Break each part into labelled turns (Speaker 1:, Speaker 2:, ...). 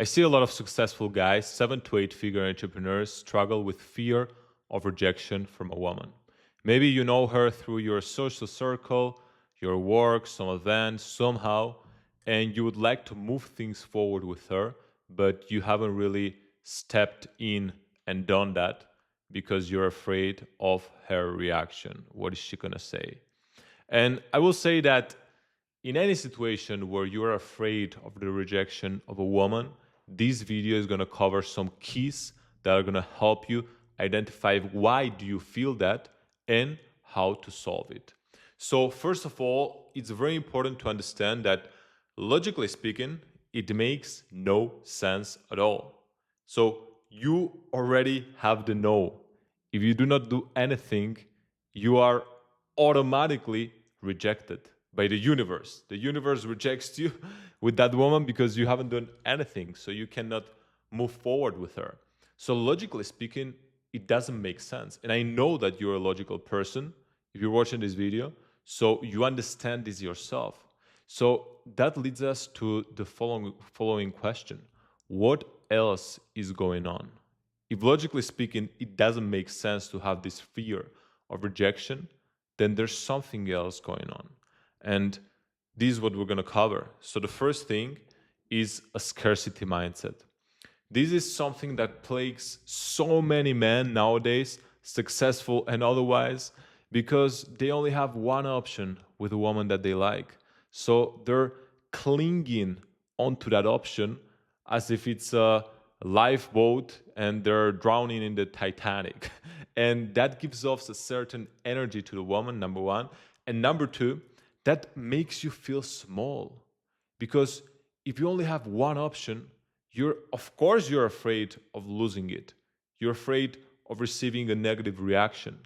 Speaker 1: I see a lot of successful guys, 7 to 8 figure entrepreneurs, struggle with fear of rejection from a woman. Maybe you know her through your social circle, your work, some events, somehow, and you would like to move things forward with her, but you haven't really stepped in and done that because you're afraid of her reaction. What is she going to say? And I will say that in any situation where you're afraid of the rejection of a woman, this video is going to cover some keys that are going to help you identify why do you feel that and how to solve it. So first of all, it's very important to understand that logically speaking, it makes no sense at all. So you already have the no. If you do not do anything, you are automatically rejected by the universe. The universe rejects you with that woman because you haven't done anything, so you cannot move forward with her. So, logically speaking, it doesn't make sense. And I know that you're a logical person if you're watching this video, so you understand this yourself. So, that leads us to the following question: what else is going on? If logically speaking, it doesn't make sense to have this fear of rejection, then there's something else going on. And this is what we're going to cover. So, the first thing is a scarcity mindset. This is something that plagues so many men nowadays, successful and otherwise, because they only have one option with a woman that they like. So they're clinging onto that option as if it's a lifeboat and they're drowning in the Titanic. And that gives off a certain energy to the woman, number one. And number two, that makes you feel small. Because if you only have one option, you're afraid of losing it. You're afraid of receiving a negative reaction.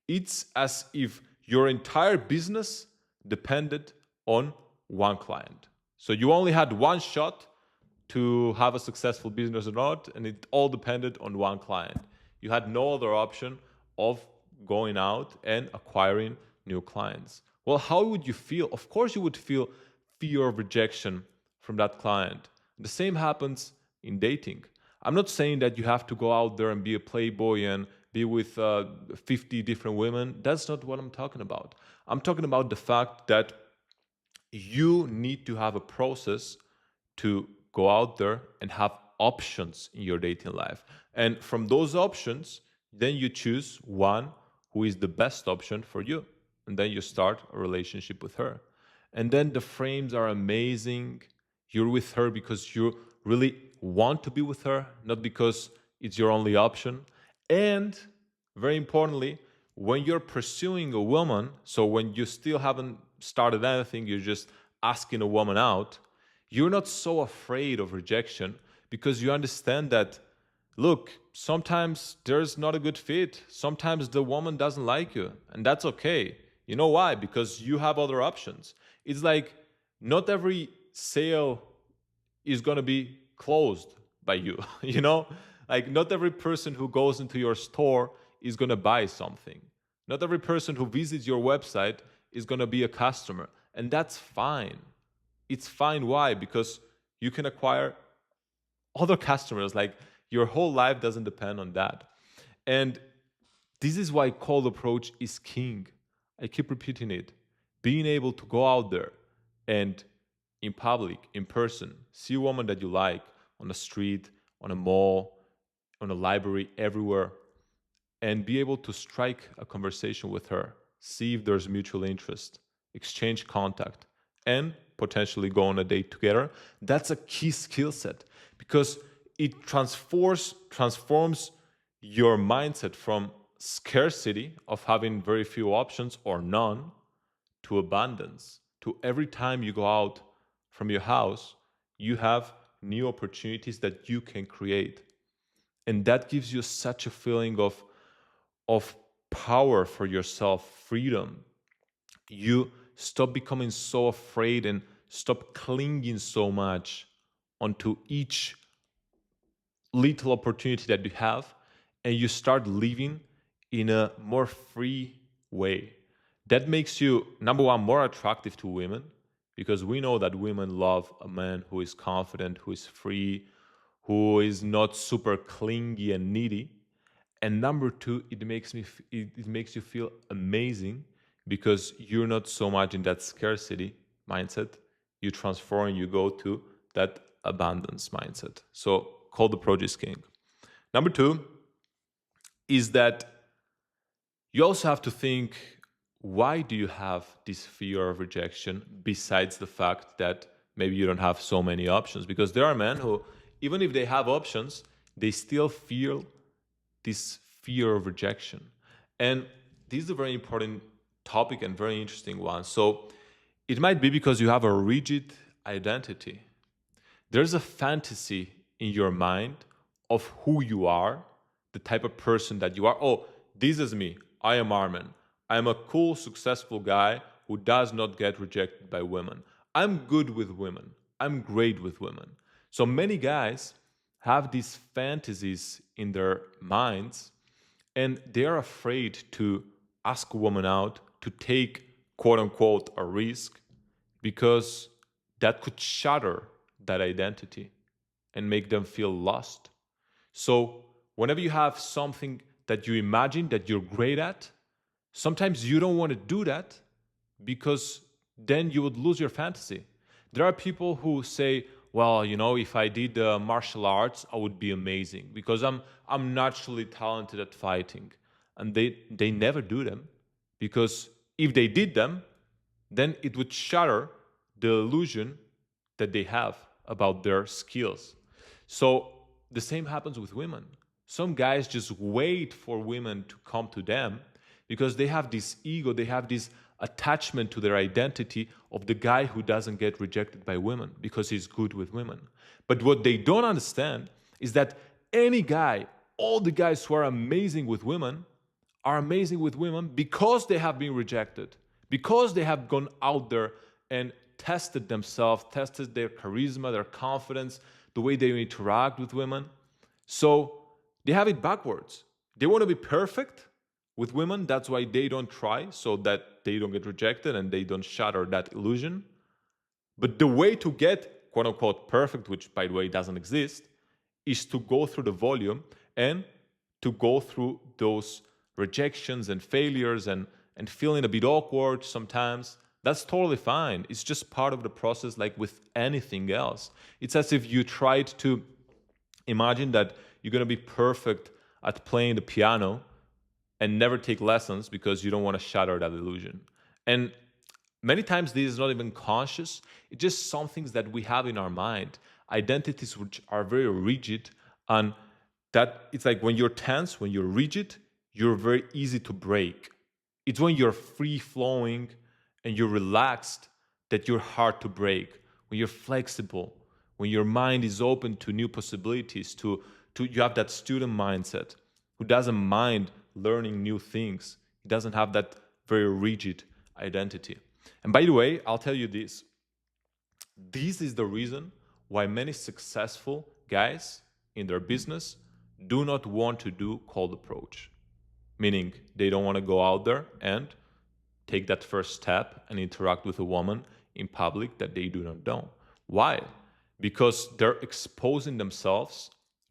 Speaker 1: It's as if your entire business depended on one client. So you only had one shot to have a successful business or not, and it all depended on one client. You had no other option of going out and acquiring new clients. Well, how would you feel? Of course, you would feel fear of rejection from that client. The same happens in dating. I'm not saying that you have to go out there and be a playboy and be with 50 different women. That's not what I'm talking about. I'm talking about the fact that you need to have a process to go out there and have options in your dating life. And from those options, then you choose one who is the best option for you. And then you start a relationship with her. And then the frames are amazing. You're with her because you really want to be with her, not because it's your only option. And very importantly, when you're pursuing a woman, so when you still haven't started anything, you're just asking a woman out, you're not so afraid of rejection because you understand that, look, sometimes there's not a good fit. Sometimes the woman doesn't like you, and that's okay. You know why? Because you have other options. It's like not every sale is going to be closed by you, you know? Like not every person who goes into your store is going to buy something. Not every person who visits your website is going to be a customer, and that's fine. It's fine. Why? Because you can acquire other customers. Like your whole life doesn't depend on that. And this is why cold approach is king. I keep repeating it. Being able to go out there and in public, in person, see a woman that you like on the street, on a mall, on a library, everywhere, and be able to strike a conversation with her, see if there's mutual interest, exchange contact, and potentially go on a date together. That's a key skill set because it transforms your mindset from scarcity of having very few options or none to abundance. To every time you go out from your house, you have new opportunities that you can create. And that gives you such a feeling of power for yourself, freedom. You stop becoming so afraid and stop clinging so much onto each little opportunity that you have, and you start living in a more free way. That makes you, number one, more attractive to women because we know that women love a man who is confident, who is free, who is not super clingy and needy. And number two, it makes you feel amazing because you're not so much in that scarcity mindset. You transform, you go to that abundance mindset. So call the approach king. Number two is that you also have to think, why do you have this fear of rejection besides the fact that maybe you don't have so many options? Because there are men who, even if they have options, they still feel this fear of rejection. And this is a very important topic and very interesting one. So it might be because you have a rigid identity. There's a fantasy in your mind of who you are, the type of person that you are. Oh, this is me. I am Armin. I'm a cool, successful guy who does not get rejected by women. I'm good with women. I'm great with women. So many guys have these fantasies in their minds and they're afraid to ask a woman out to take quote unquote a risk because that could shatter that identity and make them feel lost. So, whenever you have something that you imagine that you're great at, sometimes you don't want to do that because then you would lose your fantasy. There are people who say, well, if I did martial arts, I would be amazing because I'm naturally talented at fighting. And they never do them because if they did them, then it would shatter the illusion that they have about their skills. So the same happens with women. Some guys just wait for women to come to them because they have this ego, they have this attachment to their identity of the guy who doesn't get rejected by women because he's good with women. But what they don't understand is that any guy, all the guys who are amazing with women are amazing with women because they have been rejected, because they have gone out there and tested themselves, tested their charisma, their confidence, the way they interact with women. So they have it backwards. They want to be perfect with women. That's why they don't try, so that they don't get rejected and they don't shatter that illusion. But the way to get quote unquote perfect, which by the way doesn't exist, is to go through the volume and to go through those rejections and failures and feeling a bit awkward sometimes. That's totally fine. It's just part of the process, like with anything else. It's as if you tried to imagine that you're going to be perfect at playing the piano and never take lessons because you don't want to shatter that illusion. And many times this is not even conscious. It's just some things that we have in our mind, identities which are very rigid, and that it's like when you're tense, when you're rigid, you're very easy to break. It's when you're free flowing and you're relaxed that you're hard to break. When you're flexible, when your mind is open to new possibilities, to you have that student mindset who doesn't mind learning new things. He doesn't have that very rigid identity. And by the way, I'll tell you this. This is the reason why many successful guys in their business do not want to do cold approach, meaning they don't want to go out there and take that first step and interact with a woman in public that they do not know. Why? Because they're exposing themselves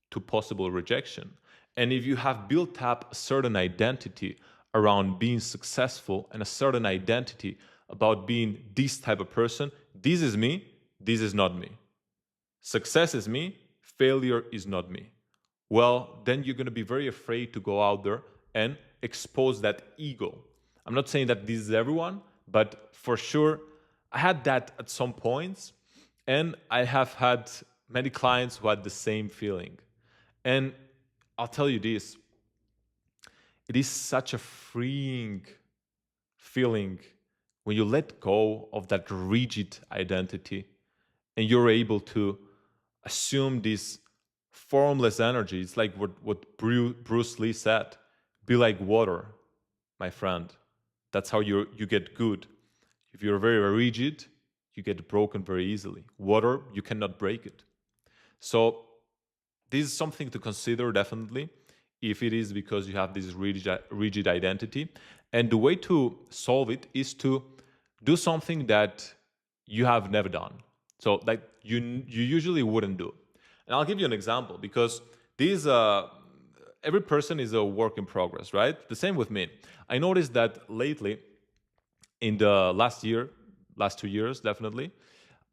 Speaker 1: to possible rejection. And if you have built up a certain identity around being successful and a certain identity about being this type of person, this is me, this is not me. Success is me, failure is not me. Well, then you're going to be very afraid to go out there and expose that ego. I'm not saying that this is everyone, but for sure, I had that at some points, and I have had many clients who had the same feeling. And I'll tell you this, it is such a freeing feeling when you let go of that rigid identity and you're able to assume this formless energy. It's like what Bruce Lee said, be like water, my friend. That's how you get good. If you're very rigid, you get broken very easily. Water, you cannot break it. So this is something to consider definitely if it is because you have this rigid identity. And the way to solve it is to do something that you have never done. So like you usually wouldn't do. And I'll give you an example because these every person is a work in progress, right? The same with me. I noticed that lately, in the last 2 years, definitely,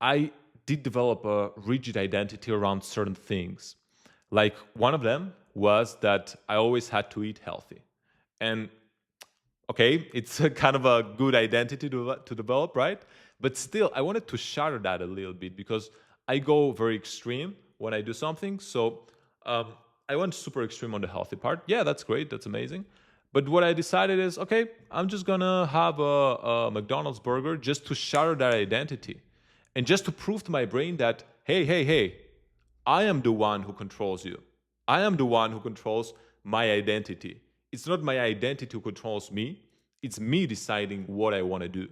Speaker 1: I did develop a rigid identity around certain things. Like one of them was that I always had to eat healthy. And okay, it's a kind of a good identity to develop, right? But still, I wanted to shatter that a little bit because I go very extreme when I do something. So um, I went super extreme on the healthy part. Yeah, that's great. That's amazing. But what I decided is, okay, I'm just gonna have a McDonald's burger just to shatter that identity, and just to prove to my brain that, hey, hey, hey, I am the one who controls you. I am the one who controls my identity. It's not my identity who controls me. It's me deciding what I want to do.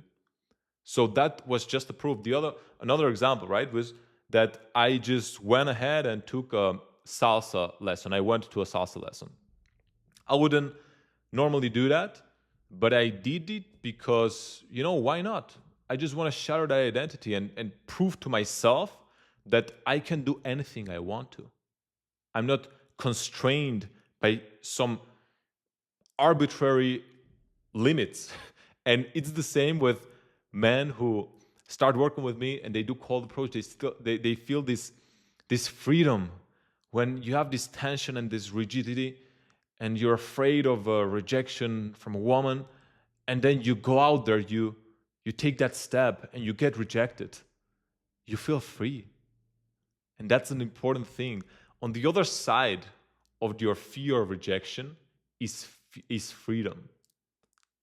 Speaker 1: So that was just a proof. Another example, right, was that I just went ahead and took a salsa lesson. I went to a salsa lesson. I wouldn't normally do that, but I did it because, why not? I just want to shatter that identity and prove to myself that I can do anything I want to. I'm not constrained by some arbitrary limits. And it's the same with men who start working with me and they do cold approach. They feel this freedom when you have this tension and this rigidity, and you're afraid of a rejection from a woman, and then you go out there, you take that step and you get rejected. You feel free. And that's an important thing. On the other side of your fear of rejection is freedom.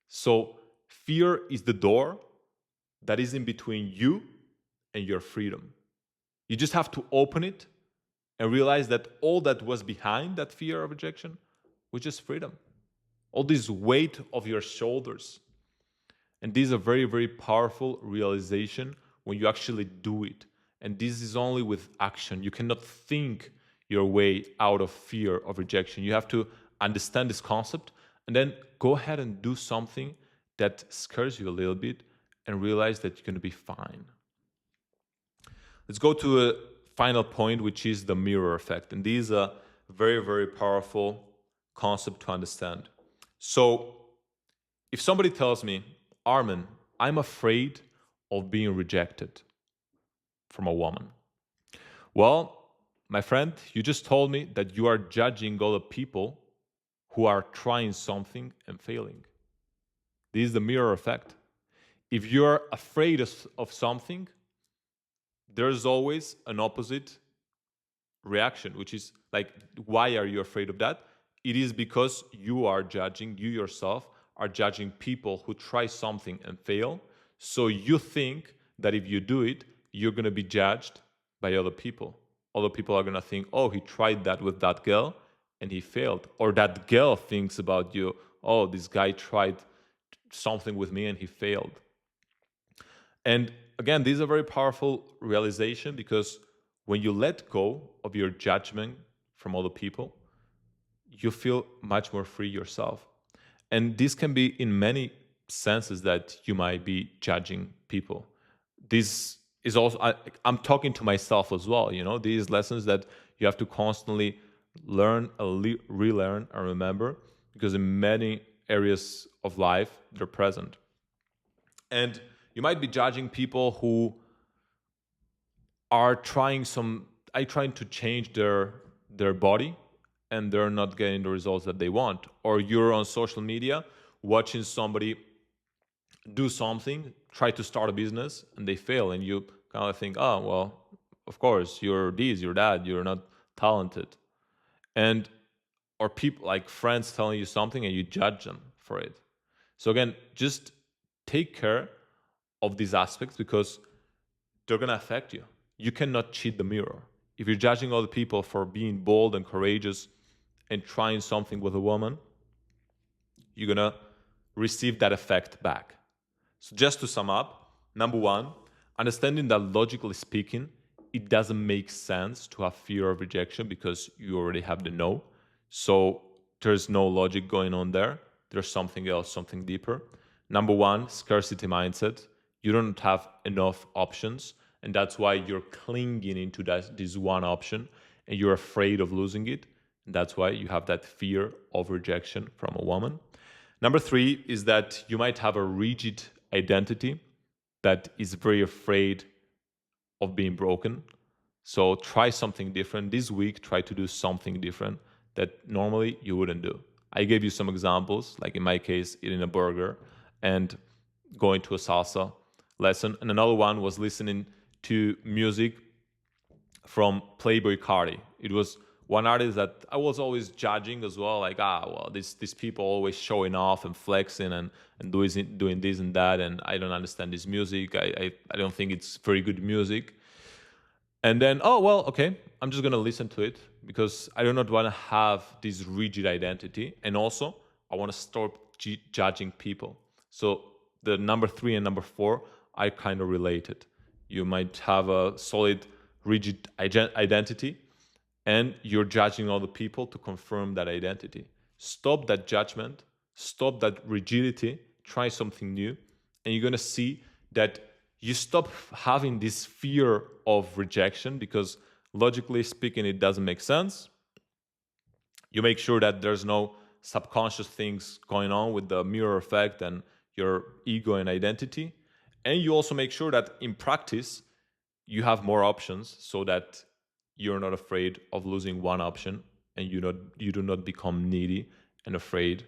Speaker 1: So fear is the door that is in between you and your freedom. You just have to open it and realize that all that was behind that fear of rejection was just freedom. All this weight of your shoulders. And this is a very, very powerful realization when you actually do it. And this is only with action. You cannot think your way out of fear of rejection. You have to understand this concept and then go ahead and do something that scares you a little bit and realize that you're going to be fine. Let's go to a final point, which is the mirror effect. And this is a very, very powerful concept to understand. So if somebody tells me, Armin, I'm afraid of being rejected from a woman. Well, my friend, you just told me that you are judging all the people who are trying something and failing. This is the mirror effect. If you're afraid of something, there's always an opposite reaction, which is like, why are you afraid of that? It is because you yourself are judging people who try something and fail. So you think that if you do it, you're going to be judged by other people. Other people are going to think, oh, he tried that with that girl and he failed. Or that girl thinks about you, oh, this guy tried something with me and he failed. And again, this is a very powerful realization because when you let go of your judgment from other people, you feel much more free yourself. And this can be in many senses that you might be judging people. This is also, I'm talking to myself as well, these lessons that you have to constantly learn, relearn, and remember, because in many areas of life, they're present. And you might be judging people who are trying to change their body and they're not getting the results that they want. Or you're on social media watching somebody do something, try to start a business, and they fail, and you kind of think, oh, well, of course, you're this, you're that, you're not talented. And or people like friends telling you something and you judge them for it. So again, just take care of these aspects because they're going to affect you. You cannot cheat the mirror. If you're judging other people for being bold and courageous and trying something with a woman, you're going to receive that effect back. So just to sum up, number one, understanding that logically speaking, it doesn't make sense to have fear of rejection because you already have the no. So there's no logic going on there. There's something else, something deeper. Number one, scarcity mindset. You don't have enough options, and that's why you're clinging into this one option. and you're afraid of losing it. And that's why you have that fear of rejection from a woman. Number 3 is that you might have a rigid identity that is very afraid of being broken. So try something different. This week, try to do something different that normally you wouldn't do. I gave you some examples, like in my case, eating a burger and going to a salsa lesson. And another one was listening to music from Playboy Cardi. It was one artist that I was always judging as well, like, well, these people always showing off and flexing and doing this and that, and I don't understand this music. I don't think it's very good music. And then, oh, well, okay, I'm just going to listen to it because I do not want to have this rigid identity. And also, I want to stop judging people. So the number 3 and number 4 are kind of related. You might have a solid, rigid identity, and you're judging other people to confirm that identity. Stop that judgment, stop that rigidity, try something new, and you're going to see that you stop having this fear of rejection because logically speaking, it doesn't make sense. You make sure that there's no subconscious things going on with the mirror effect and your ego and identity. And you also make sure that in practice, you have more options so that you're not afraid of losing one option and you do not become needy and afraid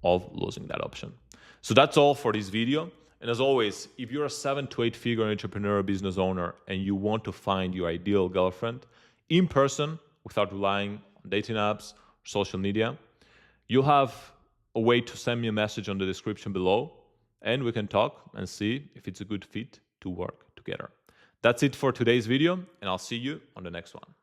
Speaker 1: of losing that option. So that's all for this video. And as always, if you're a 7 to 8 figure entrepreneur or business owner and you want to find your ideal girlfriend in person without relying on dating apps or social media, you'll have a way to send me a message on the description below and we can talk and see if it's a good fit to work together. That's it for today's video, and I'll see you on the next one.